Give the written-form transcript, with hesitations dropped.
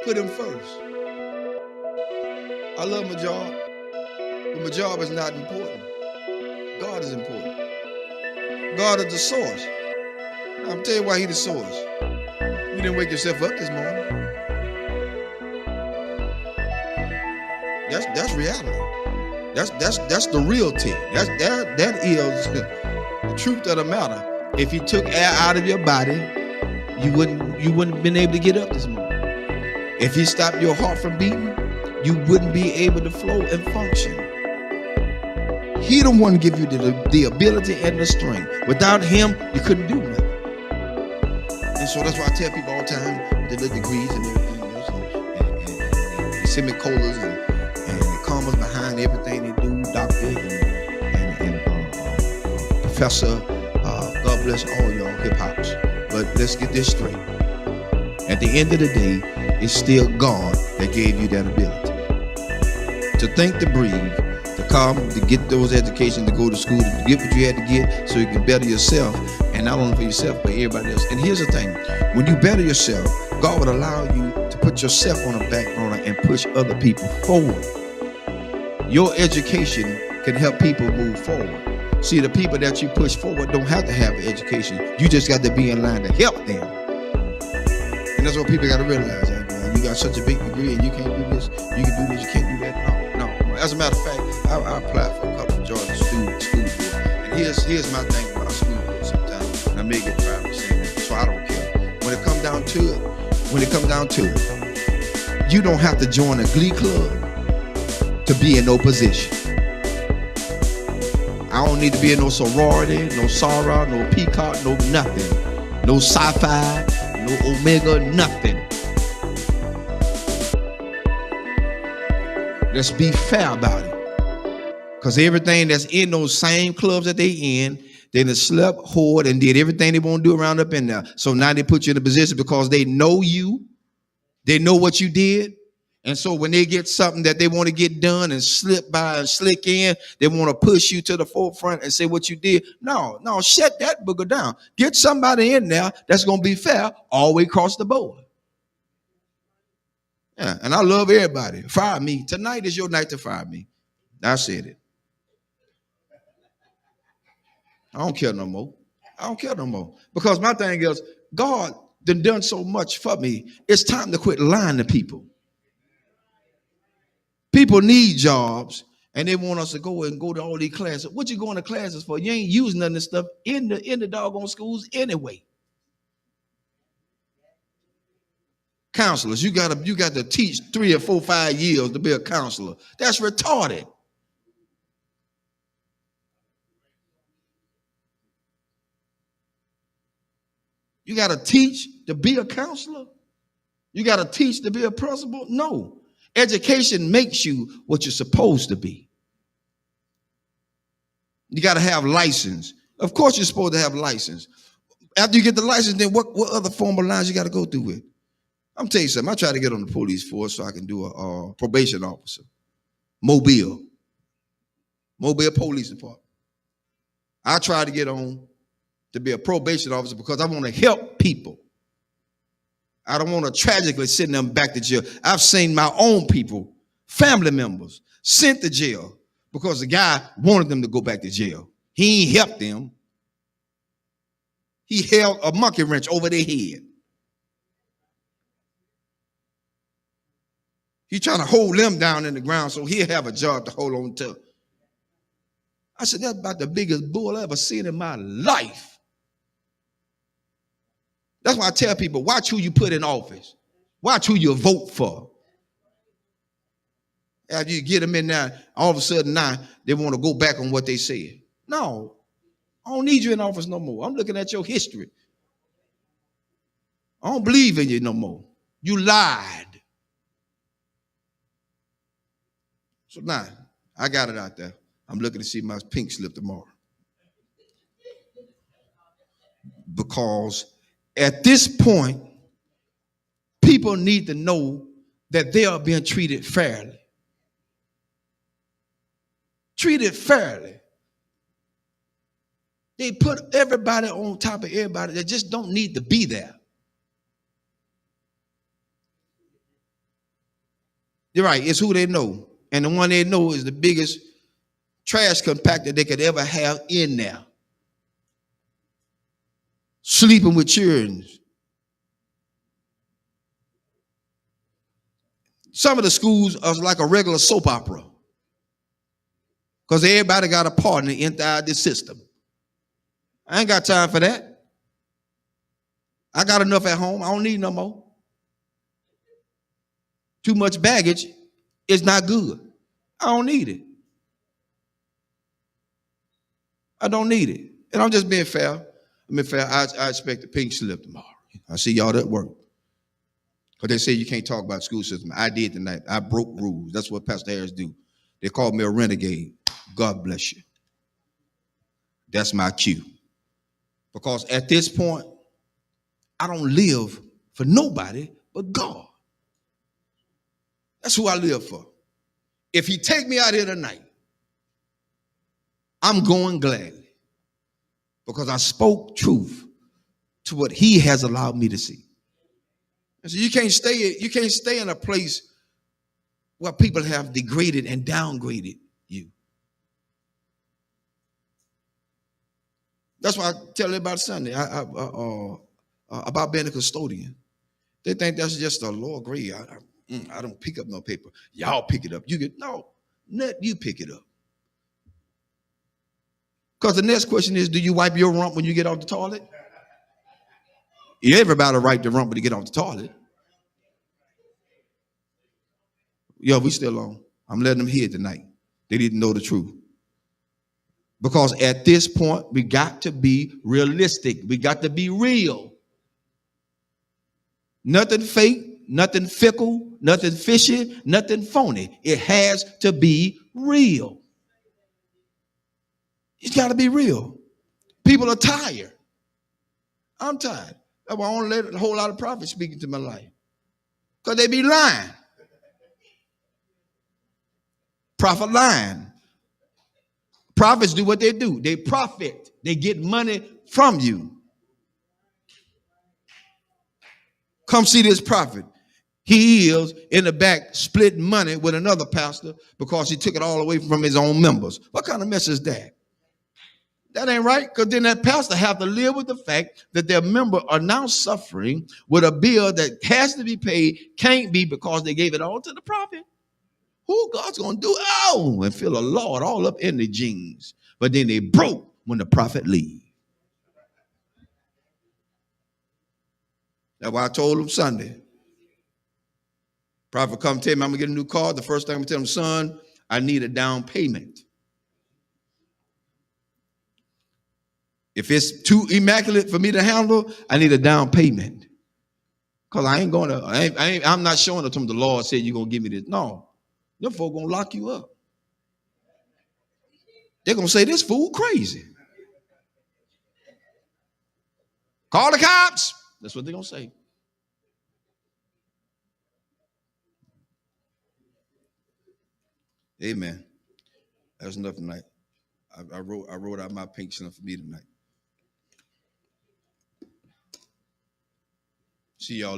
put him first. I love my job, but my job is not important. God is important. God is the source. Now, I'm telling you why He's the source. You didn't wake yourself up this morning. That's reality. That's the reality. That is the truth of the matter. If He took air out of your body, you wouldn't have been able to get up this morning. If He stopped your heart from beating, you wouldn't be able to flow and function. He the one give you the ability and the strength. Without Him, you couldn't do nothing. And so that's why I tell people all the time with the little degrees and everything else, and semicolons and the commas behind everything they do, doctor and professor. God bless all y'all hip hops. But let's get this straight. At the end of the day, it's still God that gave you that ability to think, to breathe, to come, to get those educations, to go to school, to get what you had to get so you can better yourself, and not only for yourself, but everybody else. And here's the thing, when you better yourself, God would allow you to put yourself on the back burner and push other people forward. Your education can help people move forward. See, the people that you push forward don't have to have an education. You just got to be in line to help them. And that's what people got to realize. You got such a big degree and you can't do this, you can do this, you can't do that. No. As a matter of fact, I applied for a couple of Georgia school board. And here's my thing about school board sometimes. And I may get 5%, so I don't care. When it comes down to it, you don't have to join a glee club to be in no position. I don't need to be in no sorority, no Sarah, no Peacock, no nothing. No sci-fi, no Omega, nothing. Let's be fair about it. Because everything that's in those same clubs that they in, they done slept, whored, and did everything they want to do around up in there. So now they put you in a position because they know you. They know what you did. And so when they get something that they want to get done and slip by and slick in, they want to push you to the forefront and say what you did. No, shut that booger down. Get somebody in there that's going to be fair all the way across the board. Yeah, and I love everybody. Fire me. Tonight is your night to fire me. I said it. I don't care no more. Because my thing is, God done so much for me. It's time to quit lying to people. People need jobs, and they want us to go to all these classes. What you going to classes for? You ain't using none of this stuff in the doggone schools anyway. Counselors, you got to teach 3 or 4, 5 years to be a counselor. That's retarded. You got to teach to be a counselor? You got to teach to be a principal? No. Education makes you what you're supposed to be. You got to have license. Of course you're supposed to have license. After you get the license, then what other formal lines you got to go through with? I'm telling you something. I tried to get on the police force so I can do a probation officer. Mobile Police Department. I tried to get on to be a probation officer because I want to help people. I don't want to tragically send them back to jail. I've seen my own people, family members, sent to jail because the guy wanted them to go back to jail. He ain't helped them. He held a monkey wrench over their head. He's trying to hold them down in the ground so he'll have a job to hold on to. I said, that's about the biggest bull I ever seen in my life. That's why I tell people, watch who you put in office. Watch who you vote for. After you get them in there, all of a sudden now they want to go back on what they said. No, I don't need you in office no more. I'm looking at your history. I don't believe in you no more. You lied. So now, I got it out there. I'm looking to see my pink slip tomorrow. Because at this point, people need to know that they are being treated fairly. Treated fairly. They put everybody on top of everybody that just don't need to be there. You're right. It's who they know. And the one they know is the biggest trash compactor they could ever have in there. Sleeping with children. Some of the schools are like a regular soap opera. Because everybody got a part in the inside this system. I ain't got time for that. I got enough at home. I don't need no more. Too much baggage is not good. I don't need it. I don't need it. And I'm just being fair. I expect a pink slip tomorrow. I see y'all at work. Because they say you can't talk about school system. I did tonight. I broke rules. That's what Pastor Harris do. They called me a renegade. God bless you. That's my cue. Because at this point, I don't live for nobody but God. That's who I live for. If he take me out here tonight, I'm going gladly. Because I spoke truth to what he has allowed me to see. And so you can't stay in a place where people have degraded and downgraded you. That's why I tell everybody Sunday about being a custodian. They think that's just a lower grade. I don't pick up no paper. Y'all pick it up. Let you pick it up. Because the next question is, do you wipe your rump when you get off the toilet? Everybody wipe the rump when you get off the toilet. Yo, we still on. I'm letting them hear tonight. They didn't know the truth. Because at this point, we got to be realistic. We got to be real. Nothing fake, nothing fickle, nothing fishy, nothing phony. It has to be real. It's got to be real. People are tired. I'm tired. That's why I don't let a whole lot of prophets speak into my life. Because they be lying. Prophet lying. Prophets do what they do. They profit. They get money from you. Come see this prophet. He is in the back splitting money with another pastor because he took it all away from his own members. What kind of mess is that? That ain't right, because then that pastor have to live with the fact that their members are now suffering with a bill that has to be paid, can't be because they gave it all to the prophet. Who God's going to do? Oh, and feel a Lord all up in the jeans. But then they broke when the prophet leave. That's why I told him Sunday. Prophet come tell me I'm going to get a new car. The first thing I'm going to tell him, son, I need a down payment. If it's too immaculate for me to handle, I need a down payment. Because I ain't going to, I'm not showing it to him the Lord said you're going to give me this. No. Them folk going to lock you up. They're going to say, this fool crazy. Call the cops. That's what they're going to say. Amen. That's enough tonight. I wrote out my pink slip for me tonight. See y'all.